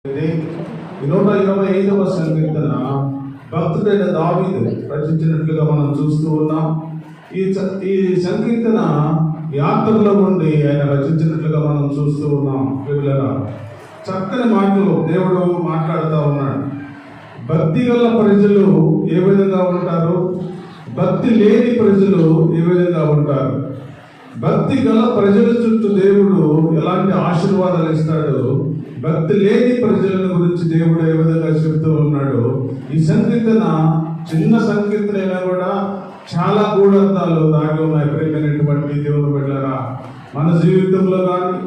125వ సంకీర్తన భక్తుడైన దావీదు రచించినట్లుగా మనం చూస్తూ ఉన్నాం. ఈ సంకీర్తన యాత్రలో ఉండి ఆయన రచించినట్లుగా మనం చూస్తూ ఉన్నాం. ప్రియులారా, చక్కని మాటలు దేవుడు మాట్లాడుతూ ఉన్నాడు. భక్తి గల ప్రజలు ఏ విధంగా ఉంటారు, భక్తి లేని ప్రజలు ఏ విధంగా ఉంటారు. భక్తి గల ప్రజల చుట్టూ దేవుడు ఎలాంటి ఆశీర్వాదాలు ఇస్తాడు, భక్తి లేని ప్రజల గురించి దేవుడు ఏ విధంగా చెబుతూ ఉన్నాడు. ఈ సంకీర్తన చిన్న సంకీర్తన అయినా కూడా చాలా గూఢార్థాలు దాగి ఉన్నాయి. ప్రేమైనటువంటి దేవుని బిడ్డలారా, మన జీవితంలో కానీ,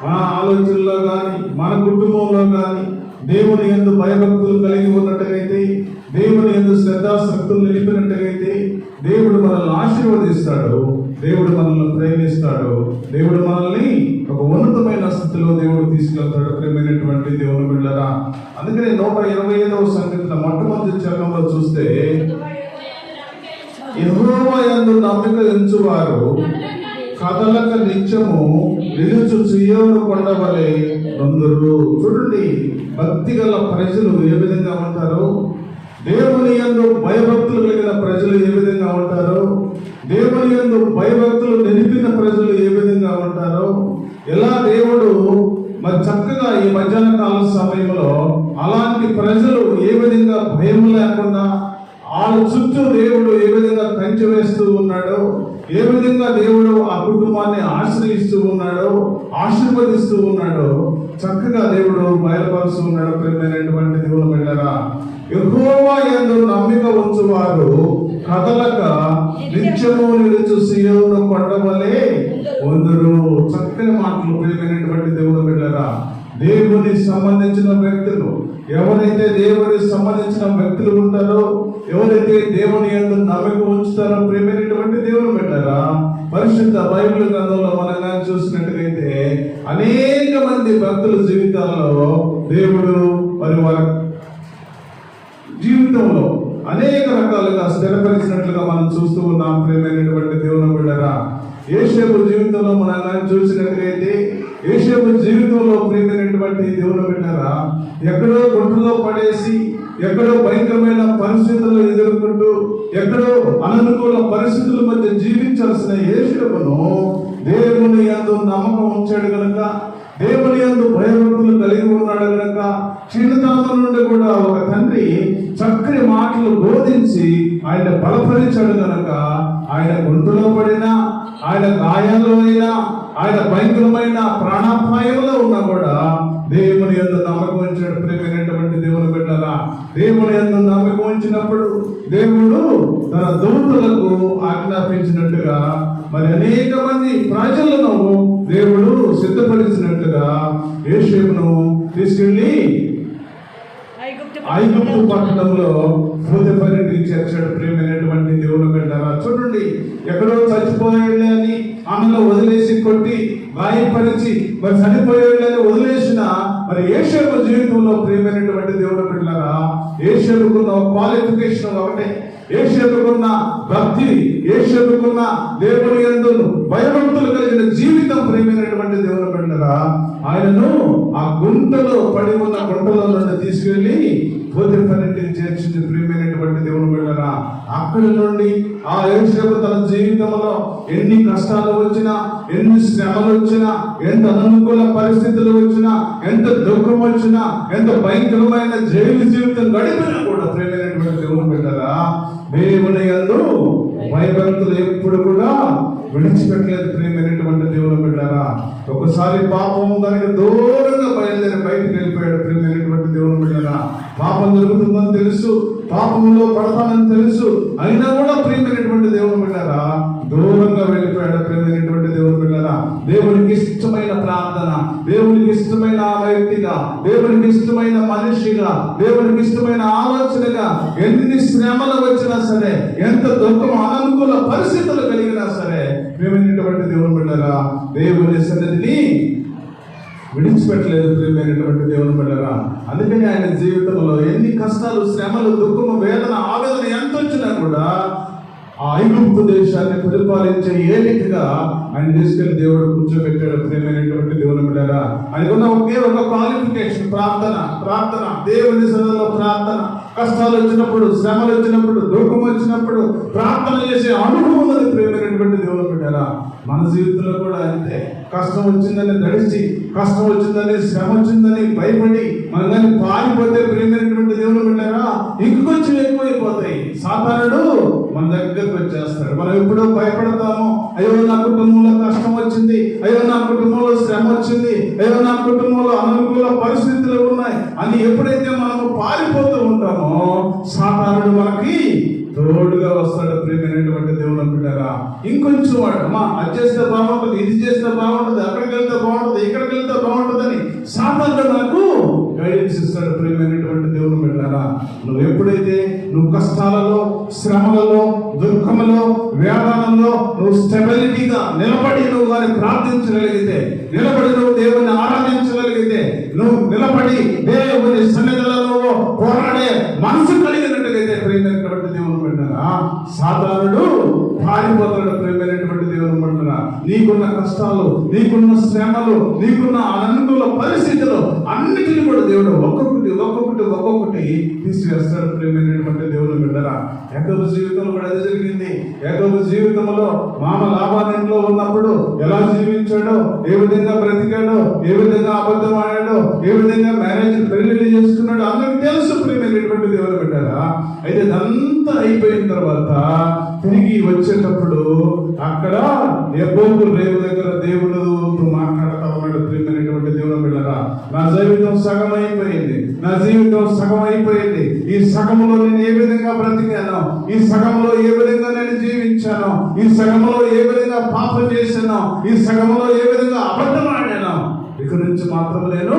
మన ఆలోచనలో కానీ, మన కుటుంబంలో కానీ దేవుని యందు భయభక్తులు కలిగి ఉన్నట్టుగైతే, దేవుని యందు శ్రద్ధాశక్తులు నిలిపినట్టుగైతే దేవుడు మనల్ని ఆశీర్వదిస్తాడు, దేవుడు మనల్ని ప్రేమిస్తాడు, దేవుడు మనల్ని ఒక ఉన్నతమైన స్థితిలో దేవుడు తీసుకెళ్తాడు. ప్రేమైనటువంటి దేవుని బిడ్డలారా, అందుకని 125వ సంకీర్తన మొట్టమొదటి చరణంలో చూస్తే, యెహోవా యందు నమ్మిక ఉంచువారు కదలక నిత్యము నిలుచు సియోను కొండ వలె అందరూ. చూడండి, భక్తి గల ప్రజలు ఏ విధంగా ఉంటారు, దేవుని యందు భయభక్తులు కలిగిన ప్రజలు ఏ విధంగా ఉంటారు, దేవుని యందు భయభక్తులు నిలిపిన ప్రజలు ఏ విధంగా ఉంటారు. ఎలా దేవుడు మరి చక్కగా ఈ మధ్యాహ్న కాల సమయంలో అలాంటి ప్రజలు ఏ విధంగా భయం లేకుండా వాళ్ళ చుట్టూ దేవుడు ఏ విధంగా కంచె వేస్తూ ఉన్నాడో, ఏ విధంగా దేవుడు ఆ కుటుంబాన్ని ఆశ్రయిస్తూ ఉన్నాడో, ఆశీర్వదిస్తూ ఉన్నాడో చక్కగా దేవుడు బయలుపరుస్తూ ఉన్నాడు. ప్రేమైనటువంటి దేవుని బిడ్డలారా, యెహోవా యందు నమ్మిక ఉంచువారు కదలక నిత్యము నిలుచు సియోను కొండ వలె ఉందురు. చక్కని మాటలు. ప్రేమైనటువంటి దేవుని బిడ్డలారా, దేవునికి సంబంధించిన వ్యక్తులు ఎవరైతే దేవునికి సంబంధించిన వ్యక్తులు ఉంటారో, ఎవరైతే దేవుని యందు నమ్మిక ఉంచుతారో, ప్రేమైనటువంటి దేవుని బిడ్డలారా, పరిశుద్ధ బైబిల్ గ్రంథంలో మనం కానీ చూసినట్టుగైతే అనేక మంది భక్తుల జీవితాల్లో దేవుడు మరి వారి జీవితంలో అనేక రకాలుగా స్థిరపరిచినట్లుగా మనం చూస్తూ ఉన్నాం. ప్రేమైనటువంటి దేవుని బిడ్డలారా, యోసేపు జీవితంలో మనం కానీ చూసినట్లయితే, యోసేపు జీవితంలో ప్రేమైనటువంటి దేవుని బిడ్డలారా, ఎక్కడో గుంటలో పడేసి, ఎక్కడో భయంకరమైన పరిస్థితులు ఎదుర్కొంటూ, ఎక్కడో అననుకూల పరిస్థితుల మధ్య జీవించాల్సిన యోసేపును దేవుని యందు నమ్మకం ఉంచాడు కనుక, దేవుని యందు భయభక్తులు కలిగి ఉన్నాడు కనుక, చిన్నతనం నుండి కూడా ఒక తండ్రి చక్కని మాటలు బోధించి ఆయన బలపరిచాడు కనుక, ఆయన గుంటలో పడినా, ఆయన గాయాల్లో అయినా, ఆయన భయంకరమైన ప్రాణాపాయంలో ఉన్నా కూడా దేవుని యందు నమ్మకం ఉంచాడు. ప్రేమైనటువంటి దేవుని బిడ్డలారా, దేవుని యందు నమ్మకం ఉంచినప్పుడు దేవుడు తన దూతలకు ఆజ్ఞాపించినట్టుగా మరి అనేక మంది ప్రజలను దేవుడు సిద్ధపరిచినట్టుగా యోసేపును తీసుకెళ్లి ఐగుప్తు పట్టణంలో పోతీఫరుకి చేర్చాడు. ప్రేమైనటువంటి దేవుని బిడ్డలారా, చూడండి, ఎక్కడో చచ్చిపోయాడులే అని ఆమెలో వదిలేసి కొట్టి గాయపరిచి మరి చనిపోయాడులని వదిలేసిన మరి యోసేపు జీవితంలో ప్రేమైనటువంటి దేవుని బిడ్డలారా, యోసేపుకున్న క్వాలిఫికేషన్ ఒకటే, యోసేపుకున్న భక్తి, యోసేపుకున్న దేవుని యందు భయభక్తులు కలిగిన జీవితం. ప్రేమైనటువంటి దేవుని బిడ్డలారా, ఆయనను ఆ గుంటలో పడి ఉన్న గుంటలో నుండి తీసుకెళ్లి పోతీఫరుకి చేర్చింది. ప్రియమైనటువంటి దేవుని బిడ్డలారా, అక్కడి నుండి ఆ యోసేపు తన జీవితంలో ఎన్ని కష్టాలు వచ్చినా, ఎన్ని శ్రమలు వచ్చినా, ఎంత అనుకూల పరిస్థితులు వచ్చినా, ఎంత దుఃఖం వచ్చినా, ఎంత భయంకరమైన జైలు జీవితం గడిపినా కూడా ప్రియమైనటువంటి దేవుని బిడ్డలారా, దేవుని యందు భయభక్తులు ఎప్పుడు కూడా విడిచిపెట్టలేదు. ప్రియమైనటువంటి దేవుని బిడ్డలారా, ఒకసారి పాపం దానికి దూరంగా బయలుదేరి బయటకు వెళ్ళిపోయాడు. ప్రియమైనటువంటి దేవుని బిడ్డలారా, పాపం జరుగుతుందని తెలుసు, పాపంలో పడతానని తెలుసు, అయినా కూడా ప్రియమైనటువంటి దేవుని బిడ్డలారా దూరంగా వెళ్ళిపోయాడు. ప్రియమైనటువంటి దేవుని బిడ్డలారా, దేవునికి ఇష్టమైన ప్రార్థన, దేవునికి ఇష్టమైన వ్యక్తిగా, దేవునికి ఇష్టమైన మనిషిగా, దేవునికి ఇష్టమైన ఆలోచనగా ఎన్ని శ్రమలు వచ్చినా సరే, ఎంత దుఃఖం అననుకూల పరిస్థితులు కలిగినా సరే, ప్రియమైనటువంటి దేవుని బిడ్డలారా దేవుని సన్నిధిని విడిచిపెట్టలేదు. ప్రియమైనటువంటి దేవుని బిడ్డలారా, అందుకని ఆయన జీవితంలో ఎన్ని కష్టాలు, శ్రమలు, దుఃఖము, వేదన, ఆవేదన ఎంత వచ్చినా కూడా ఆ ఐగుప్తు దేశాన్ని పరిపాలించే ఏలికగా ఆయన తీసుకెళ్లి దేవుడు కూర్చోబెట్టాడు. ప్రేమైనటువంటి దేవుని బిడ్డలారా, ఆయనకున్న ఒకే ఒక క్వాలిఫికేషన్ ప్రార్థన. దేవుని సన్నిధిలో ప్రార్థన. కష్టాలు వచ్చినప్పుడు, శ్రమలు వచ్చినప్పుడు, దుఃఖం వచ్చినప్పుడు ప్రార్థన చేసే అనుభవం ఉన్నది. ప్రేమైనటువంటి దేవుని బిడ్డలారా, మన జీవితంలో కూడా అంతే. కష్టం వచ్చిందని దడిచి, కష్టం వచ్చిందని, శ్రమ వచ్చిందని భయపడి మనం కానీ పారిపోతే ప్రేమైనటువంటి దేవుని బిడ్డలారా ఇంకొంచెం ఎక్కువైపోతాయి. సాతానుడు మన దగ్గరకు వచ్చేస్తాడు. మనం ఎప్పుడో భయపడతాము, అయ్యో నా కుటుంబంలో కష్టం వచ్చింది, అయ్యో నా కుటుంబంలో శ్రమ వచ్చింది, అయ్యో నా కుటుంబంలో అననుకూల పరిస్థితులు ఉన్నాయి అని ఎప్పుడైతే మనము పారిపోతూ ఉంటామో సాతానుడు మనకి తోడుగా వస్తాడు. ప్రేమైనటువంటి దేవుని బిడ్డలారా, ఇంకొంచెం వాడు అది చేస్తే బాగుంటుంది, ఇది చేస్తే బాగుంటుంది, అక్కడికి వెళ్తే బాగుంటుంది, ఇక్కడికి వెళ్తే బాగుంటుందని సాతానుడు మనకు గైడెన్స్ ఇస్తాడు. ప్రేమైనటువంటి దేవుని బిడ్డలారా, నువ్వు ఎప్పుడైతే నువ్వు కష్టాలలో, శ్రమలలో, దుఃఖములో, వేదనలో నువ్వు స్టెబిలిటీగా నిలబడి నువ్వు వారిని ప్రార్థించగలిగితే, నిలబడి నువ్వు దేవుని ఆరాధించగలిగితే, నువ్వు నిలబడి దేవుని సన్నిధిలో నువ్వు పోరాడే మనసు కలిగినట్టుగైతే ప్రేమైనటువంటి దేవుని బిడ్డలారా సాతానుడు పారిపోతాడు. ప్రేమైనటువంటి దేవుని బిడ్డలారా, నీకున్న కష్టాలు, నీకున్న శ్రమలు, నీకున్న అనుకూల పరిస్థితులు అన్నిటిని కూడా దేవుడు ఒక్కొక్కటి తీసివేస్తాడు. ప్రేమైనటువంటి దేవుని బిడ్డలారా, యాకోబు జీవితంలో కూడా అదే జరిగింది. యాకోబు జీవితంలో మామ లాబాను ఇంట్లో ఉన్నప్పుడు ఎలా జీవించాడో, ఏ విధంగా బ్రతికాడో, ఏ విధంగా అబద్ధం ఆడాడో, ఏ విధంగా మ్యారేజ్ పెళ్లి చేసుకున్నాడో అందరికి తెలుసు. ప్రేమైనటువంటి దేవుని బిడ్డలారా, అయితే ఇదంతా అయిపోయిన తర్వాత తిరిగి వచ్చేటప్పుడు అక్కడ యబ్బోకు రేవు దగ్గర దేవుడితో మాట్లాడుతూ ఉన్నాడు. ప్రేమైనటువంటి దేవుని బిడ్డలారా, నా జీవితం సగం అయిపోయింది, నా జీవితం సగం అయిపోయింది. ఈ సగంలో నేను ఏ విధంగా బ్రతికాను, ఈ సగంలో ఏ విధంగా నేను జీవించాను, ఈ సగంలో ఏ విధంగా పాపం చేశాను, ఈ సగంలో ఏ విధంగా అబద్ధం ఆడాను, ఇక నుంచి మాత్రం నేను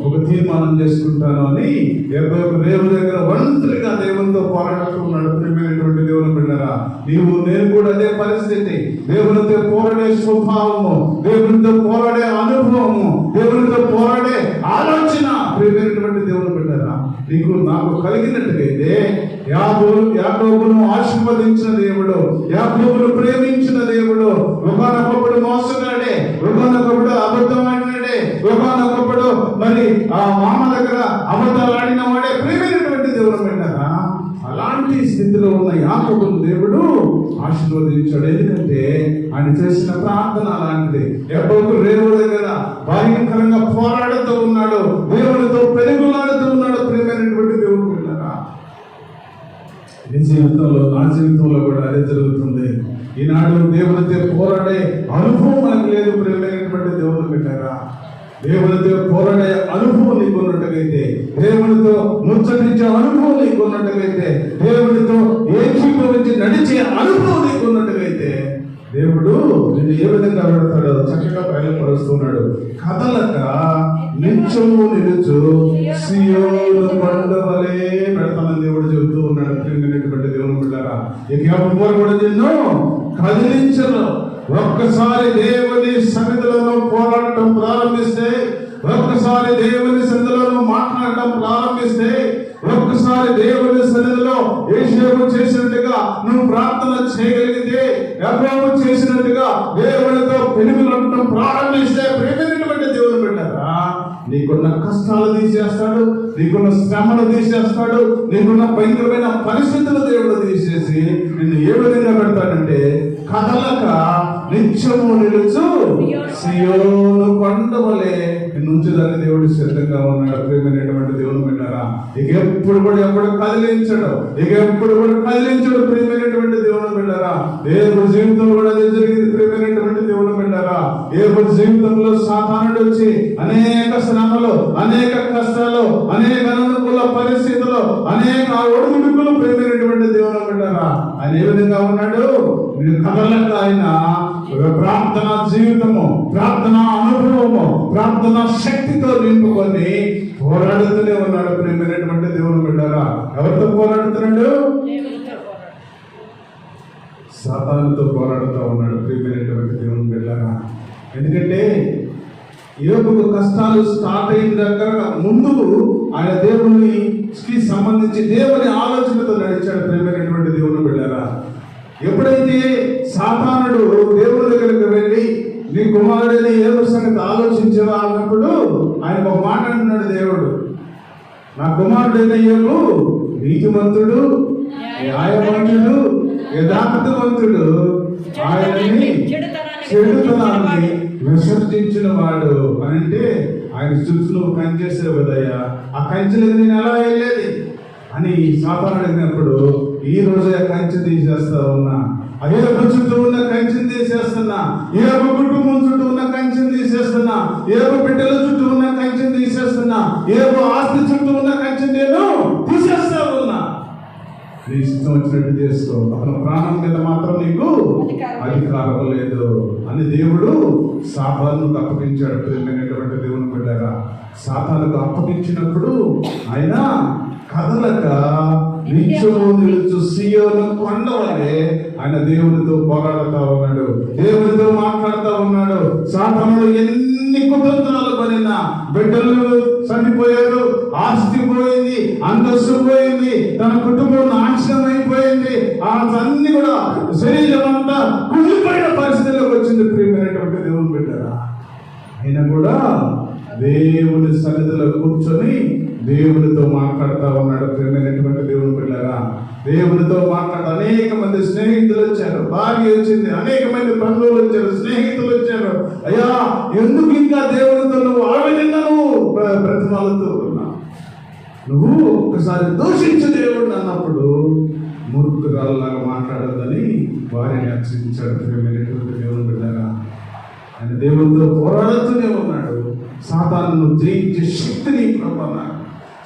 ఒక తీర్మానం చేసుకుంటాను అని రేవు దగ్గర ఒంటరిగా దేవునితో పోరాడుతున్నాడు. ప్రియమైనటువంటి దేవుని బిడ్డలారా, నీవు నేను కూడా అదే పరిస్థితి. దేవునితో పోరాడే స్వభావము, దేవునితో పోరాడే అనుభవము, దేవునితో పోరాడే ఆలోచన ప్రియమైనటువంటి దేవుని బిడ్డలారా నీకు నాకు కలిగినట్టుగైతే యాకోబును ఆశీర్వదించిన దేవుడు, యాకోబును ప్రేమించిన దేవుడు, ఒకనొకప్పుడు మోసగాడే, ఒకనొకప్పుడు అబద్ధం ఆడినాడే, ఒకనొకప్పుడు మరి ఆ మామ దగ్గర అబద్ధాలు ఆడిన వాడే ప్రేమైనటువంటి దేవుడు బిడ్డలారా. అలాంటి స్థితిలో ఉన్న యాకోబును దేవుడు ఆశీర్వదించాడు. ఎందుకంటే ఆయన చేసిన ప్రార్థన అలాంటిది. యాకోబు రేవు దగ్గర భయంకరంగా పోరాడుతూ ఉన్నాడు, దేవునితో పెరుగులాడుతూ ఉన్నాడు. ప్రేమైనటువంటి దేవుడు బిడ్డలారా, నీ జీవితంలో, నా జీవితంలో కూడా అదే జరుగుతుంది. ఈనాడు దేవునితో పోరాడే అనుభవం మనకు లేదు. ప్రేమైనటువంటి దేవుని బిడ్డలారా, దేవునితో పోరాడే అనుభవం నీకున్నట్టుగైతే, దేవునితో ముచ్చటించే అనుభవం నీకున్నట్టుగైతే, దేవునితో ఏకీభవించి నడిచే అనుభవం నీకున్నట్టుగైతే దేవుడు నిన్ను ఏ విధంగా పెడతాడో చక్కగా బయలుపరుస్తున్నాడు. కదలక నిత్యము నిలుచు సియోను కొండ వలె పెడతానని దేవుడు చెబుతూ ఉన్నాడు. ప్రియమైనటువంటి దేవుని బిడ్డలారా, ఇక ఎవరు కూడా నిన్ను కదిలించరు. ఒక్కసారి దేవుని సన్నిధిలో పోరాడటం ప్రారంభిస్తే, ఒక్కసారి దేవుని సన్నిధిలో మాట్లాడటం ప్రారంభిస్తే, ఒక్కసారి దేవుని సన్నిధిలో యేషోబు చేసినట్టుగా నువ్వు ప్రార్థన చేయగలిగితే, యాకోబు చేసినట్టుగా దేవునితో పెనుగులాడటం ప్రారంభిస్తే ప్రేమైనటువంటి దేవుని బిడ్డలారా నీకున్న కష్టాలు తీసేస్తాడు, నీకున్న శ్రమలు తీసేస్తాడు, నీకున్న భయంకరమైన పరిస్థితులు దేవుడు తీసేసి నిన్ను ఏ విధంగా పెడతాడంటే కదలక నిత్యము నిలుచు సియోను కొండ వలె నుంచుదాన్ని దేవుడు సిద్ధంగా ఉన్నాడు. ప్రియమైనటువంటి దేవుని బిడ్డలారా, ఇక ఎప్పుడు కూడా కదిలించడు, ఇక ఎప్పుడు కూడా కదిలించడు. ప్రియమైనటువంటి దేవుని బిడ్డలారా, ఏబు జీవితంలో కూడా అదే జరిగింది. ప్రియమైనటువంటి దేవుని బిడ్డలారా, ఏబు జీవితంలో సాతానుడు వచ్చి అనేక శ్రమలు, అనేక కష్టాలు, అనేక అనుకూల పరిస్థితులు, అనేక ఒడుగుడుకులు ప్రియమైనటువంటి దేవుని బిడ్డలారా ఆయన ఏ విధంగా ఉన్నాడు? కదలక ఆయన ప్రార్థన జీవితము, ప్రార్థన అనుభవము, ప్రార్థన శక్తితో నింపుకొని పోరాడుతూనే ఉన్నాడు. ప్రియమైనటువంటి దేవుని బిడ్డలారా, ఎవరితో పోరాడుతున్నాడు? సాతానుతో పోరాడుతూ ఉన్నాడు. ప్రియమైనటువంటి దేవుని బిడ్డలారా, ఎందుకంటే యోబుకు కష్టాలు స్టార్ట్ అయిన దగ్గర ముందు ఆయన దేవునికి సంబంధించి దేవుని ఆలోచనతో నడిచాడు. ప్రియమైనటువంటి దేవుని బిడ్డలారా, ఎప్పుడైతే సాతానుడు దేవుడి దగ్గరికి వెళ్ళి నీ కుమారుడని ఏదో సంగతి ఆలోచించవా అన్నప్పుడు ఆయన ఒక మాట అంటున్నాడు దేవుడు, నా కుమారుడైన యోబు నీతిమంతుడు, న్యాయవంతుడు, యథార్థవంతుడు, ఆయనని చెడుతనాన్ని విసర్జించిన వాడు అని అంటే ఆయన చుట్టూ నువ్వు కంచేసావు కదయ్యా, ఆ కంచెలకు నేను ఎలా వెళ్ళేది అని సాతానుడు అడిగినప్పుడు ఈ రోజు ఆ కంచె తీసేస్తా ఉన్నా, ఏబు చుట్టూ ఉన్న కంచెని తీసేస్తున్నా, ఏబు కుటుంబం చుట్టూ ఉన్న కంచెని తీసేస్తున్నా, ఏబు బిడ్డల చుట్టూ ఉన్న కంచెని తీసేస్తున్నా, ఏబు ఆస్తి చుట్టూ ఉన్న కంచెని నేను తీసేస్తా ఉన్నా, నీ ఇష్టం వచ్చినట్టు చేసుకో, అతని ప్రాణం మీద మాత్రం నీకు అధికారం లేదు అని దేవుడు సాతానుకు అప్పగించాడు. ప్రియమైనటువంటి దేవుని బిడ్డలారా, సాతానుకు అప్పగించినప్పుడు ఆయన కదలక నిత్యము నిలుచు సీయోను కొండ వలె ఆయన దేవునితో పోరాడుతా ఉన్నాడు, దేవునితో మాట్లాడుతూ ఉన్నాడు. సాతానుడు ఎన్ని కుతంత్రాలు పడినా, బిడ్డలు చనిపోయారు, ఆస్తి పోయింది, అంతస్తు పోయింది, తన కుటుంబం నాశనం అయిపోయింది, అన్ని కూడా శరీరం అంతా కుళ్ళిపోయిన పరిస్థితుల్లోకి వచ్చింది. ప్రియమైనటువంటి దేవుని బిడ్డరా, అయినా కూడా దేవుని సన్నిధిలో కూర్చొని దేవునితో మాట్లాడుతూ ఉన్నాడు. ప్రియమైనటువంటి దేవుని బిడ్డలారా, దేవునితో మాట్లాడు. అనేక మంది స్నేహితులు వచ్చారు, భార్య వచ్చింది, అనేక మంది బంధువులు వచ్చారు, స్నేహితులు వచ్చారు. అయ్యా ఎందుకు ఇంకా దేవునితో నువ్వు ఆ విధంగా నువ్వు బ్రతిమాలుతూ ఉన్నావు, నువ్వు ఒకసారి దూషించు దేవుడిని అన్నప్పుడు మూర్ఖురాల్లాగా మాట్లాడద్దని వారిని హెచ్చరించాడు. ప్రియమైనటువంటి దేవుని బిడ్డలారా, ఆయన దేవునితో పోరాడుతూనే ఉన్నాడు. సాతానును జయించే శక్తిని ప్రభావం,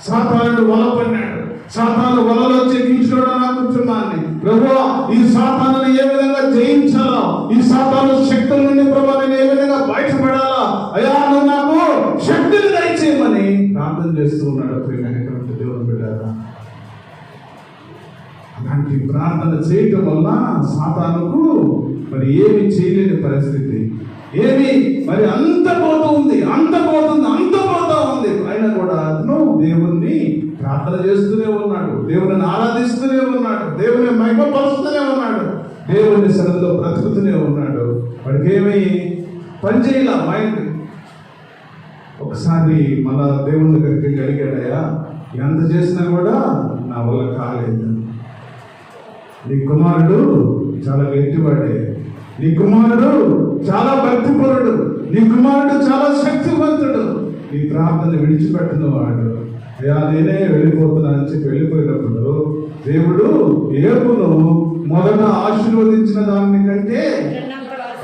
సాతానుడు వల పడినాడు, సాతాను వలలో చెక్కించుకోవడం నా కుటుంబాన్ని. ప్రభువా ఈ సాతానుని ఏ విధంగా జయించాలా, ఈ సాతాను శక్తుల నుండి ప్రభా నేను ఏ విధంగా బయటపడాలా, అయ్యా నువ్వు నాకు శక్తిని దయచేయమని ప్రార్థన చేస్తూ ఉన్నాడు. ప్రియమైనటువంటి దేవుని బిడ్డలారా, అలాంటి ప్రార్థన చేయటం వల్ల సాతానుకు మరి ఏమి చేయలేని పరిస్థితి, ఏమి మరి అంత పోతూ ఉంది, అంత పోతుంది, అంత పోతా ఉంది. అయినా కూడా అతను దేవుణ్ణి ప్రార్థన చేస్తూనే ఉన్నాడు, దేవుని ఆరాధిస్తూనే ఉన్నాడు, దేవుని మహిమపరుస్తూనే ఉన్నాడు, దేవుని సన్నిధిలో బ్రతుకుతూనే ఉన్నాడు. వాడికి ఏమి పని చేయాల మైండ్. ఒకసారి మళ్ళా దేవుని దగ్గరికి అడిగాడయ్యా, ఎంత చేసినా కూడా నా వల్ల కాలేదు, నీ కుమారుడు చాలా గట్టివాడే, నీ కుమారుడు చాలా భక్తిపరుడు, నీ కుమారుడు చాలా శక్తివంతుడు, నీ ప్రార్థన విడిచిపెట్టిన వాడు, అయ్యా నేనే వెళ్ళిపోతున్నా అని చెప్పి వెళ్ళిపోయినప్పుడు దేవుడు యోబును మొదట ఆశీర్వదించిన దాని కంటే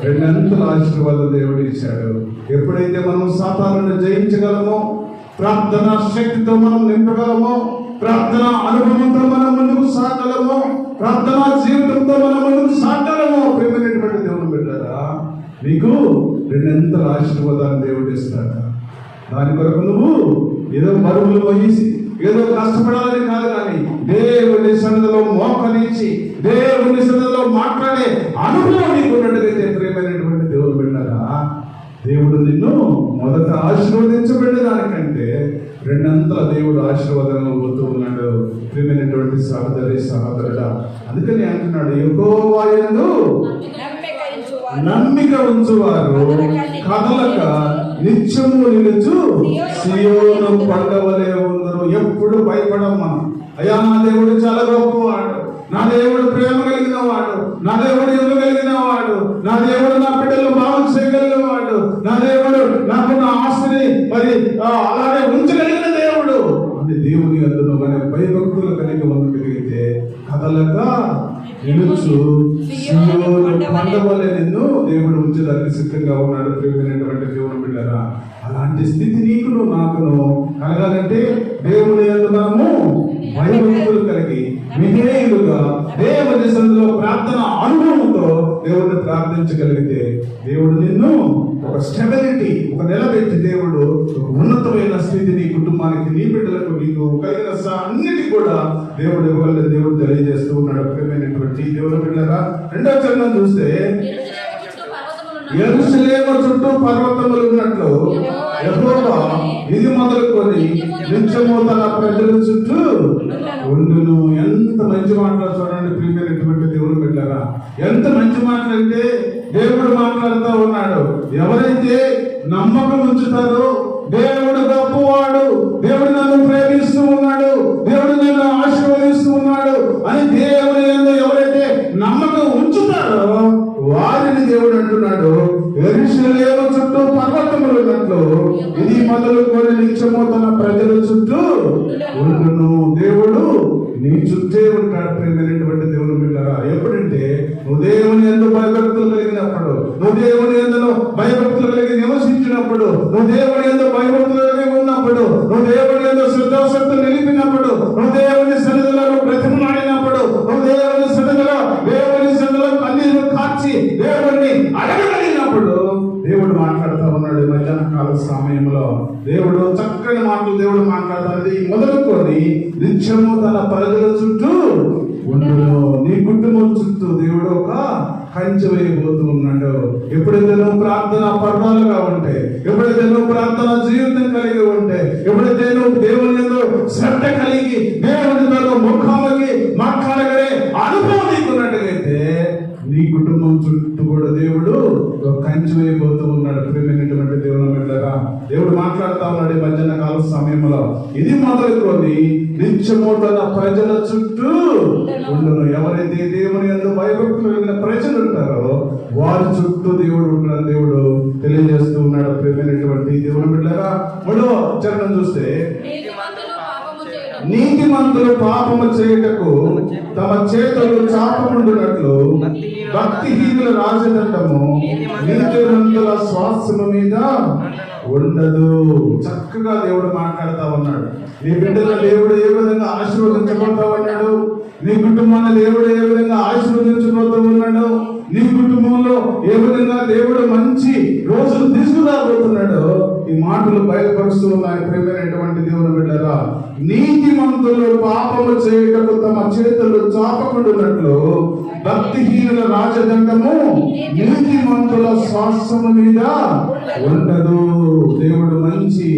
రెండంతల ఆశీర్వాదం దేవుడు ఇచ్చాడు. ఎప్పుడైతే మనం సాతానుని జయించగలమో, ప్రార్థన శక్తితో మనం నింపగలమో, ప్రార్థన అనుభవంతో మనం ముందుకు సాగలమో, ప్రార్థన జీవితంతో మనం ముందుకు సాగలమో, ప్రియమైనటువంటి దేవుని బిడ్డలారా, నీకు రెండంతల ఆశీర్వాదాన్ని దేవుడు ఇస్తాడు. దాని కొరకు నువ్వు ఏదో బరువులు వహించి ఏదో కష్టపడాలని కాదు, కానీ దేవుని సన్నిధిలో మోకరించి దేవుని సన్నిధిలో మాట్లాడే అనుభవం నీకు ఉన్నట్లయితే ప్రియమైనటువంటి దేవుని బిడ్డలారా, దేవుడు నిన్ను మొదట ఆశీర్వదించబడిన దానికంటే రెండంతల దేవుడు ఆశీర్వాదంగా పోతూ ఉన్నాడు. ప్రియమైనటువంటి సహోదరి సహోదరుడా, అందుకని అంటున్నాడు, యెహోవా యందు నమ్మిక ఉంచువారు కదలక నిత్యము నిలుచు సీయోను కొండ వలె ఉందరు. ఎప్పుడు భయపడమ్మా, అయ్యా నా దేవుడు చాలా గొప్పవాడు, నా దేవుడు ప్రేమ కలిగిన వాడు, నా దేవుడు ఇవ్వగలిగిన వాడు, నా దేవుడు నా బిడ్డలు బాగు చేయగలిగిన వాడు, నా దేవుడు నాకున్న ఆస్తిని మరి అలాగే ఉంచగలిగిన దేవుడు అని దేవుని అందులో కానీ భయభక్తులు కలిగి ఉండగలిగితే కదలక నిలుచు సీయోను కొండ వలె నిన్ను దేవుడు ఉంచడానికి సిద్ధంగా ఉన్నాడు. ప్రియమైనటువంటి దేవుని బిడ్డలారా, అలాంటి స్థితి నీకును నాకును కలగాలంటే దేవుని యందు మనము భయభక్తులు కలిగి విధేయులుగా దేవుని సన్నిధిలో ప్రార్థన అనుభవంతో దేవుడిని ప్రార్థించగలిగితే దేవుడు నిన్ను ఒక స్టెబిలిటీ, ఒక నిలబెట్టి దేవుడు ఒక ఉన్నతమైన స్థితి నీ కుటుంబానికి, నీ బిడ్డలకు, నీకు కలిగిన అన్నిటి కూడా దేవుడు ఇవ్వగలని దేవుడు తెలియజేస్తూ ఉన్నాడు. ప్రియమైనటువంటి దేవుని బిడ్డలారా, రెండవ చరణం చూస్తే యెరూషలేము చుట్టూ పర్వతములు ఉన్నట్లు యెహోవా ఇది మొదలుకొని నిత్యము తన ప్రజల చుట్టూ ఉండును. ఎంత మంచి మాటలు చూడండి ప్రియమైనటువంటి దేవుని బిడ్డలారా. ఎంత మంచి మాటలంటే దేవుడు మాట్లాడుతూ ఉన్నాడు. ఎవరైతే నమ్మకం ఉంచుతారో దేవుడు గొప్పవాడు, దేవుడు నన్ను ప్రేమిస్తూ ఉన్నాడు, దేవుడు నన్ను ఆశీర్వదిస్తూ ఉన్నాడు అని దేవుని యందు ఎవరైతే నమ్మకం ఉంచుతారో వారిని దేవుడు అంటున్నాడు, యెరూషలేము చుట్టూ పర్వతములు ఉన్నట్లు ఇది మొదలుకొని నిత్యము తన ప్రజల చుట్టూ ఉండును. దేవుడు నీ చుట్టే ఉంటాడు. ప్రేమైనటువంటి దేవుని బిడ్డలారా, ఎప్పుడంటే నువ్వు దేవుని యందు భయభక్తులు కలిగినప్పుడు, నువ్వు దేవుని యందు భయభక్తులు కలిగి నివసించినప్పుడు, నువ్వు దేవుని యందు భయభక్తులు కలిగి ఉన్నప్పుడు, నువ్వు దేవుని యందు శ్రద్ధాశక్తులు నిలిపినప్పుడు, నువ్వు దేవుని సన్నిధిలో బ్రతిమలాడినప్పుడు, నువ్వు దేవుని సన్నిధిలో కన్నీరు కార్చి దేవుడిని అడగగలిగినప్పుడు దేవుడు మాట్లాడుతూ ఉన్నాడు. మధ్యాహ్న కాల సమయంలో దేవుడు చక్కని మాటలు దేవుడు మాట్లాడుతున్నది మొదలుకొని నిత్యము తన ప్రజల చుట్టూ ఉండును. నీ కుటుంబం చుట్టూ దేవుడు ఒక కంచె వేయబోతూ ఉన్నాడు. ఎప్పుడైతే నువ్వు ప్రార్థన పర్వాలుగా ఉంటే, ఎప్పుడైతే నువ్వు ప్రార్థన జీవితం కలిగి ఉంటే, ఎప్పుడైతే నువ్వు దేవుని శ్రద్ధ కలిగి దేవునితో ముఖాముఖి మాట్లాడగలే అనుభవం నీకున్నట్టుగైతే నీ కుటుంబం చుట్టూ కూడా దేవుడు ఒక కంచె వేయబోతూ ఉన్నాడు. ప్రేమైనటువంటి దేవుని బిడ్డలారా, దేవుడు మాట్లాడుతూ ఉన్నాడు ఈ మధ్యాహ్న కాల సమయంలో ఇది మొదలుకొని నిత్యము తన ప్రజల చుట్టూ ఉండును. ఎవరైతే దేవుని యందు భయభక్తులు కలిగిన ప్రజలు ఉంటారో వారి చుట్టూ దేవుడు ఉంటాడు. దేవుడు తెలియజేస్తూ ఉన్నాడు. ప్రేమైనటువంటి దేవుని బిడ్డలారా, మూడవ చరణం చూస్తే నీతిమంతులు పాపము చేయుటకు తమ చేతులు చాపకుండునట్లు భక్తిహీనుల రాజదండము నీతిమంతుల శ్వాసము మీద ఉండదు. చక్కగా దేవుడు మాట్లాడుతూ ఉన్నాడు. నీ బిడ్డల దేవుడు ఏ విధంగా ఆశీర్వదించబోతా ఉన్నాడు, నీ కుటుంబాన్ని దేవుడు ఏ విధంగా ఆశీర్వదించబోతూ ఉన్నాడు, నీ కుటుంబంలో ఏ విధంగా దేవుడు మంచి రోజులు తీసుకురాబోతున్నాడు, ఈ మాటలు బయలుపరుస్తూ ఉన్నాయి. ప్రేమైనటువంటి దేవుని బిడ్డలారా, నీతిమంతులు పాపము చేయుటకు తమ చేతులు చాపకుండునట్లు భక్తిహీనుల రాజదండము నీతిమంతుల శ్వాసము మీద ఉండదు. దేవుడు మంచి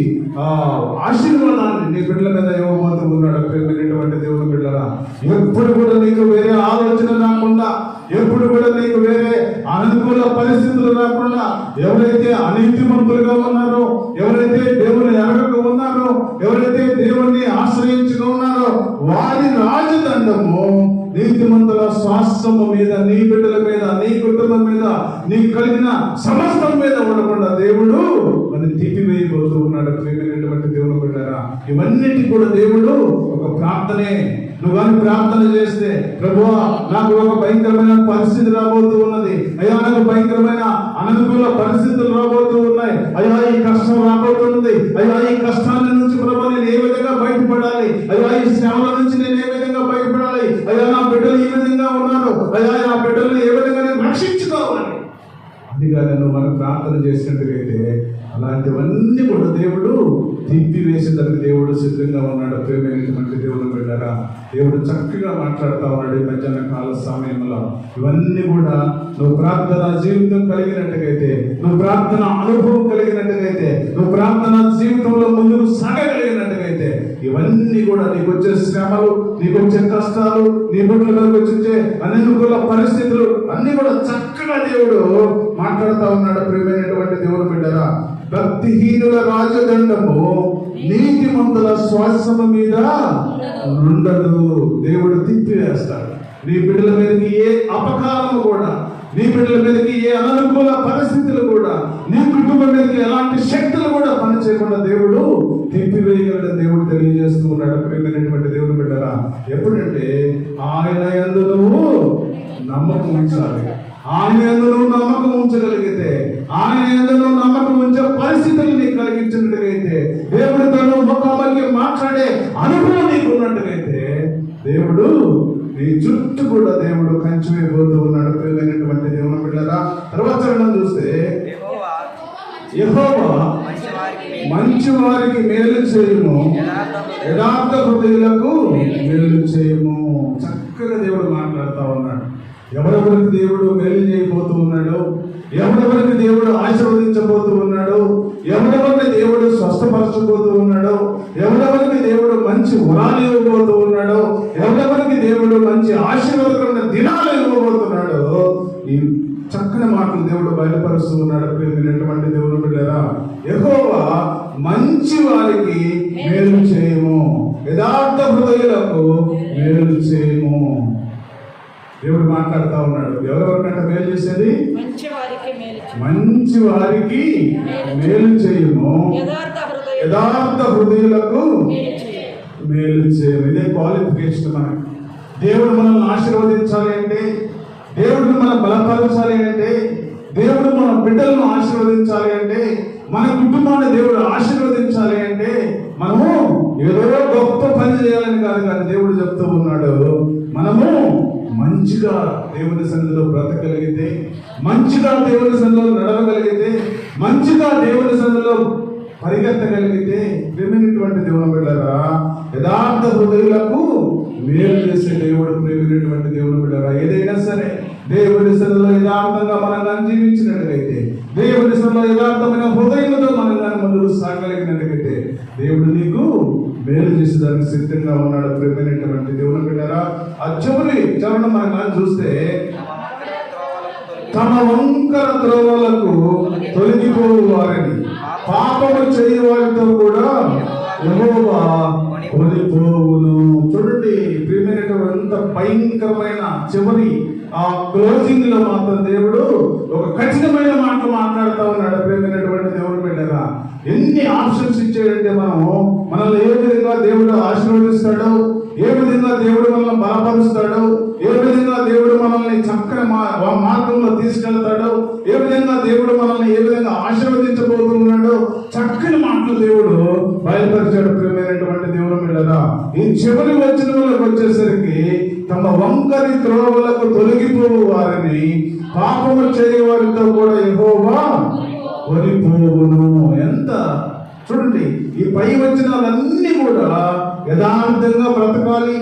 ఆశీర్వాదాన్ని నీ బిడ్డల మీద ఇవ్వబోతూ ఉన్నాడు. ప్రేమైనటువంటి దేవుని బిడ్డలారా, ఎప్పుడు కూడా నీకు వేరే ఆలోచన రాకుండా, ఎప్పుడు కూడా నీకు వేరే అనుకూల పరిస్థితులు రాకుండా, ఎవరైతే అనీతిమంతులుగా ఉన్నారో, ఎవరైతే దేవుని ఎరగక ఉన్నారో, ఎవరైతే దేవుణ్ణి ఆశ్రయించుగా ఉన్నారో వారి రాజదండము నీతిమంతుల శ్వాసము మీద, నీ బిడ్డల మీద, నీ కుటుంబం మీద, నీకు కలిగిన సమస్తం మీద ఉండకుండా దేవుడు మన తీపివేయబోతూ ఉన్నాడు. ప్రేమైనటువంటి దేవుని బిడ్డలారా, ఇవన్నిటి కూడా దేవుడు ఒక ప్రార్థనే. నువ్వు కానీ ప్రార్థన చేస్తే, ప్రభువా నాకు ఒక భయంకరమైన పరిస్థితి రాబోతూ ఉన్నది, అయ్యా నాకు భయంకరమైన అననుకూల పరిస్థితులు రాబోతూ ఉన్నాయి, అయ్యా ఈ కష్టం రాబోతున్నది, అయ్యా ఈ కష్టాల నుంచి ప్రభు నేను ఏ విధంగా బయటపడాలి, అయ్యా ఈ శ్రమల నుంచి నేను ఏ విధంగా బయటపడాలి, అయ్యా నా బిడ్డలు ఈ విధంగా ఉన్నారు, అయ్యా నా బిడ్డలను ఏ విధంగా నేను రక్షించుకోవాలి అదిగా నేను మనం ప్రార్థన చేసినట్టుగైతే అలాంటివన్నీ కూడా దేవుడు తిప్పివేసేందుకు దేవుడు సిద్ధంగా ఉన్నాడు. ప్రేమైనటువంటి దేవుని బిడ్డలారా, దేవుడు చక్కగా మాట్లాడుతూ ఉన్నాడు ఈ మధ్యాహ్న కాల సమయంలో. ఇవన్నీ కూడా నువ్వు ప్రార్థన జీవితం కలిగినట్టుగైతే, నువ్వు ప్రార్థన అనుభవం కలిగినట్టుగైతే, నువ్వు ప్రార్థన జీవితంలో ముందుకు సాగగలిగినట్టుగైతే, ఇవన్నీ కూడా నీకు వచ్చే శ్రమలు, నీకు వచ్చే కష్టాలు, నీ బిడ్డలకు వచ్చే అననుకూల పరిస్థితులు అన్ని కూడా చక్కగా దేవుడు మాట్లాడుతూ ఉన్నాడు. ప్రియమైనటువంటి దేవుని బిడ్డలారా, భక్తిహీనుల రాజదండము నీతిమంతుల శ్వాసము మీద ఉండదు. దేవుడు తిప్పివేస్తాడు. నీ బిడ్డల మీదకి ఏ అపకారము కూడా, నీ బిడ్డల మీదకి ఏ అననుకూల పరిస్థితులు కూడా, నీ కుటుంబం మీదకి ఎలాంటి శక్తులు కూడా పనిచేయకుండా దేవుడు తిప్పివేయగలడు. దేవుడు తెలియజేస్తూ ఉన్నాడు. ప్రియమైనటువంటి దేవుని బిడ్డలారా, ఎప్పుడంటే ఆయన యందు నువ్వు నమ్మకం ఉంచాలి. ఆయన యందు నువ్వు నమ్మకం ఉంచగలిగితే, ఆయన యందు నువ్వు నమ్మకం ఉంచే పరిస్థితులు నీకు కలిగించినట్టుగైతే, దేవుడితో నువ్వు ముఖాముఖి మాట్లాడే అనుభవం నీకు ఉన్నట్టుగైతే, దేవుడు నీ చుట్టూ కూడా దేవుడు కంచె వేయబోతూ ఉన్నాడు. ప్రియమైనటువంటి దేవుని బిడ్డలారా, తర్వాత చరణం చూస్తే, యెహోవా మంచి వారికి మేలు చేయము, యథార్థ హృదయులకు మేలు చేయము. చక్కగా దేవుడు మాట్లాడుతూ ఉన్నాడు. ఎవరెవరికి దేవుడు మేలు చేయబోతూ ఉన్నాడు, ఎవరెవరికి దేవుడు ఆశీర్వదించబోతూ ఉన్నాడు, ఎవరెవరికి దేవుడు స్వస్థపరచబోతూ ఉన్నాడు, ఎవరెవరికి దేవుడు మంచి వరాలు ఇవ్వబోతూ ఉన్నాడు, ఎవరెవరికి దేవుడు మంచి ఆశీర్వాదకరమైన దినాలు ఇవ్వబోతున్నాడు, చక్కని మాటలు దేవుడు బయలుపరుస్తూ ఉన్నాడు. ప్రియమైనటువంటి దేవుని బిడ్డలారా, యెహోవా మంచి వారికి మేలు చేయము, యథార్థ హృదయులకు మేలు చేయము. దేవుడు మాట్లాడుతూ ఉన్నాడు. ఎవరెవరికంటే మేలు చేసేది? మంచి వారికి మేలు చేయము, యథార్థ హృదయులకు మేలు చేయము. ఇదే క్వాలిఫికేషన్ మనకి. దేవుడు మనల్ని ఆశీర్వదించాలి అంటే, దేవుడిని మనం బలపరచాలి అంటే, దేవుడు మన బిడ్డలను ఆశీర్వదించాలి అంటే, మన కుటుంబాన్ని దేవుడు ఆశీర్వదించాలి అంటే మనము ఏదో గొప్ప పని చేయాలని కాదు. కానీ దేవుడు చెప్తూ ఉన్నాడు, మనము మంచిగా దేవుని సన్నిధిలో బ్రతకగలిగితే, మంచిగా దేవుని సన్నిధిలో నడవగలిగితే, మంచిగా దేవుని సన్నిధిలో పరిగెత్తగలిగితే, ప్రేమైనటువంటి దేవుని బిడ్డలారా, యథార్థ హృదయులకు మేలు చేసే దేవుడు. ప్రేమైనటువంటి దేవుని బిడ్డలారా, ఏదైనా సరే దేవుని సన్నిధిలో యథార్థంగా మనం జీవించినట్లయితే, దేవుని సన్నిధిలో యథార్థమైన హృదయంతో మనం ముందుకు సాగలిగినట్లయితే, దేవుడు నీకు మేలు చేసేదానికి సిద్ధంగా ఉన్నాడు. ప్రేమైనటువంటి దేవుని బిడ్డలారా, ఆ చివరి చరణం మనం చూస్తే, తమ వంకర త్రోవలకు తొలగిపోవు వారిని, పాపము చేయు వారితో కూడా యెహోవా కొనిపోవును. చూడండి ప్రియమైనటువంటి భయంకరమైన చివరి ఆ క్లోజింగ్ లో మాత్రం దేవుడు ఒక కఠినమైన మాట మాట్లాడుతూ ఉన్నాడు. ప్రియమైనటువంటి దేవుడు బిడ్డగా ఎన్ని ఆప్షన్స్ ఇచ్చాడంటే, మనల్ని ఏ విధంగా దేవుడు ఆశీర్వదిస్తాడో, ఏ విధంగా దేవుడు మనల్ని బలపరుస్తాడో, ఏ విధంగా దేవుడు మనల్ని చక్కని మార్గంలో తీసుకెళ్తాడో, ఏ విధంగా దేవుడు మనల్ని ఏ విధంగా ఆశీర్వదించబోతున్నాడో చక్కని మాటలు దేవుడు బయలుపరిచాడు. ప్రియమైనటువంటి దేవుడు బిడ్డగా ఈ చివరి వచనంలోకి వచ్చేసరికి, తమ వంకరి త్రోవలకు తొలగిపోవు వారిని, పాపము చేయు వారితో కూడా యెహోవా కొనిపోవును. ఎంత చూడండి, ఈ పై వచనాలన్నీ కూడా యథార్థంగా బ్రతకాలి,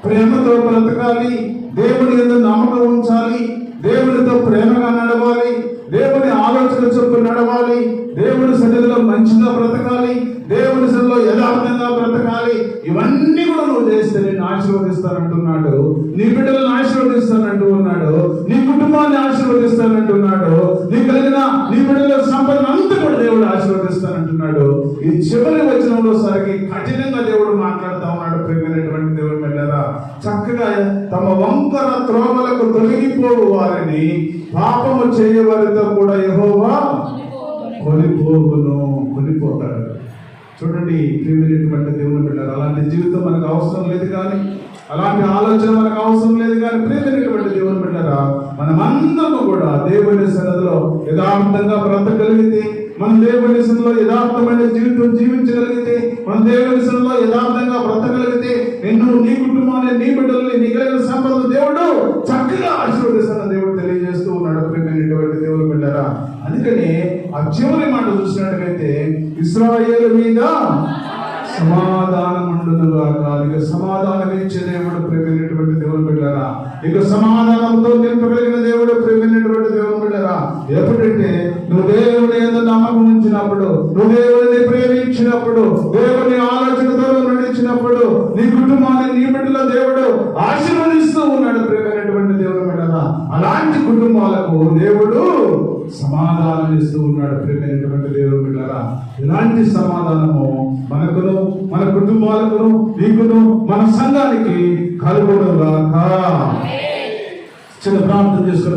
ప్రేమతో బ్రతకాలి, దేవుని యందు నమ్మకం ఉంచాలి, దేవునితో ప్రేమగా నడవాలి, దేవుని ఆలోచన చొప్పున నడవాలి, దేవుని సన్నిధిలో మంచిగా బ్రతకాలి, దేవుని సన్నిధిలో యథార్థంగా బ్రతకాలి. ఇవన్నీ కూడా నువ్వు చేస్తే నేను ఆశీర్వదిస్తానంటున్నాడు. నీ బిడ్డలను ఆశీర్వదిస్తానంటూ ఉన్నాడు. నీ కుటుంబాన్ని ఆశీర్వదిస్తానంటున్నాడు. నీ కలిగిన నీ బిడ్డల సంపదను అంతా కూడా దేవుడు ఆశీర్వదిస్తానంటున్నాడు. ఈ చివరి వచనంలో సరికి కఠినంగా దేవుడు మాట్లాడుతూ ఉన్నాడు. ప్రియమైనటువంటి దేవుడు బిడ్డలారా, చక్కగా తమ వంకర త్రోవలకు తొలగిపోవు వారిని, పాపము చేయవారితో కూడా యెహోవా కొనిపోతాడు. చూడండి ప్రియమైనటువంటి దేవుని బిడ్డలారా, అలాంటి జీవితం మనకు అవసరం లేదు, కానీ అలాంటి ఆలోచన మనకు అవసరం లేదు. కానీ ప్రియమైనటువంటి దేవుని బిడ్డలారా, మనమందరము కూడా దేవుని సన్నిధిలో యథార్థంగా బ్రతకగలిగితే, మన దేవుని సన్నిధిలో యథార్థమైన జీవితం జీవించగలిగితే, మన దేవుని సన్నిధిలో యథార్థంగా బ్రతకగలిగితే, నిన్ను, నీ కుటుంబాన్ని, నీ బిడ్డల్ని, నీ కలిగిన సంపద దేవుడు చక్కగా ఆశీర్వదిస్తున్న దేవుడు తెలియజేస్తూ ఉన్నాడు. ప్రియమైనటువంటి దేవుని బిడ్డలారా, అందుకని ఆ చివరి మాట చూసినట్లయితే, ఇశ్రాయేలు మీద సమాధానం ఉండునుగాక. ఇక సమాధానం ఇచ్చే దేవుడు ప్రియమైనటువంటి దేవుని బిడ్డలారా, ఇక సమాధానంతో నింపగలిగిన దేవుడు ప్రియమైనటువంటి దేవుని బిడ్డలారా. ఎప్పుడంటే నువ్వు దేవుని యందు నమ్మకం ఉంచినప్పుడు, నువ్వు దేవుడిని ప్రేమించినప్పుడు, దేవుని ఆలోచనతో నడిచినప్పుడు, నీ కుటుంబాన్ని, నీ బిడ్డల దేవుడు ఆశీర్వదిస్తూ ఉన్నాడు. ప్రియమైనటువంటి దేవుని బిడ్డలారా, అలాంటి కుటుంబాలకు దేవుడు సమాధానం ఇస్తూ ఉన్నాడు. ప్రియమైనటువంటి దేవుని బిడ్డలారా, ఇలాంటి సమాధానము మనకును, మన కుటుంబాలకును, నీకును, మన సంఘానికి కలుగునుగాక. చిన్న ప్రార్థన చేసుకుని